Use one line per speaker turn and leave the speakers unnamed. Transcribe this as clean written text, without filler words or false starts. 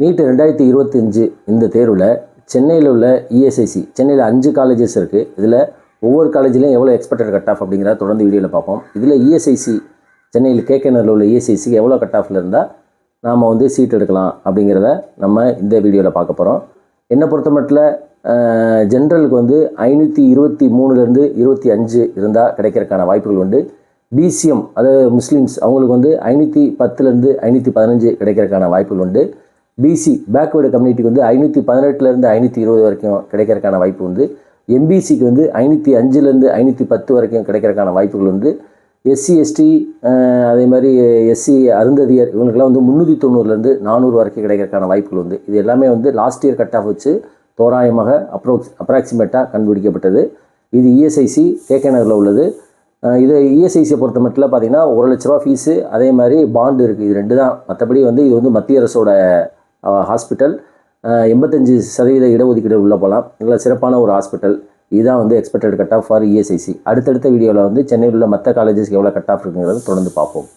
NEET 2025 இந்த தேர்வில் சென்னையில் உள்ள இஎஸ்ஐசி சென்னையில் 5 காலேஜஸ் இருக்குது. இதில் ஒவ்வொரு காலேஜ்லையும் எவ்வளோ எக்ஸ்பெக்டட் கட் ஆஃப் அப்படிங்கிறத தொடர்ந்து வீடியோவில் பார்ப்போம். இதில் இஎஸ்ஐசி சென்னையில் கேகேநகரில் உள்ள இஎஸ்ஐசிக்கு எவ்வளோ கட் ஆஃபில் இருந்தால் நாம் வந்து சீட் எடுக்கலாம் அப்படிங்கிறத நம்ம இந்த வீடியோவில் பார்க்க போகிறோம். என்னை பொறுத்த மட்டும் ஜென்ரலுக்கு வந்து 523லேருந்து 25 இருந்தால் கிடைக்கிறதுக்கான வாய்ப்புகள் உண்டு. பிசிஎம் அதாவது முஸ்லீம்ஸ் அவங்களுக்கு வந்து 510லேருந்து 515 கிடைக்கிறதுக்கான வாய்ப்புகள் உண்டு. பிசி பேக்வேர்டு கம்யூனிட்டிக்கு வந்து 518லேருந்து 520 வரைக்கும் கிடைக்கிறதுக்கான வாய்ப்பு உண்டு. எம்பிசிக்கு வந்து 505லேருந்து 510 வரைக்கும் கிடைக்கிறதுக்கான வாய்ப்புகள் உண்டு. எஸ்சி எஸ்டி அதே மாதிரி எஸ்சி அருந்ததியர் இவங்களுக்கெல்லாம் வந்து 390லேருந்து 400 வரைக்கும் கிடைக்கிறதுக்கான வாய்ப்புகள் உண்டு. இது எல்லாமே வந்து லாஸ்ட் இயர் கட் ஆஃப் வச்சு தோராயமாக அப்ராக்சிமேட்டாக கண்டுபிடிக்கப்பட்டது. இது இஎஸ்ஐசி கேகேநகரில் உள்ளது. இது இஎஸ்ஐசியை பொறுத்த மட்டும் பார்த்திங்கன்னா 1 லட்ச ரூபா ஃபீஸு, அதே மாதிரி பாண்டு இருக்குது. இது 2 தான். மற்றபடி வந்து இது வந்து மத்திய அரசோட ஹாஸ்பிட்டல். 85% இடஒதுக்கீடு உள்ளே போகலாம். நல்ல சிறப்பான ஒரு ஹாஸ்பிட்டல். இதுதான் வந்து expected cut off for ESIC. அடுத்தடுத்த வீடியோவில் வந்து சென்னையில் உள்ள மற்ற காலேஜஸ்க்கு எவ்வளோ கட் ஆஃப் இருக்குங்கிறத தொடர்ந்து பார்ப்போம்.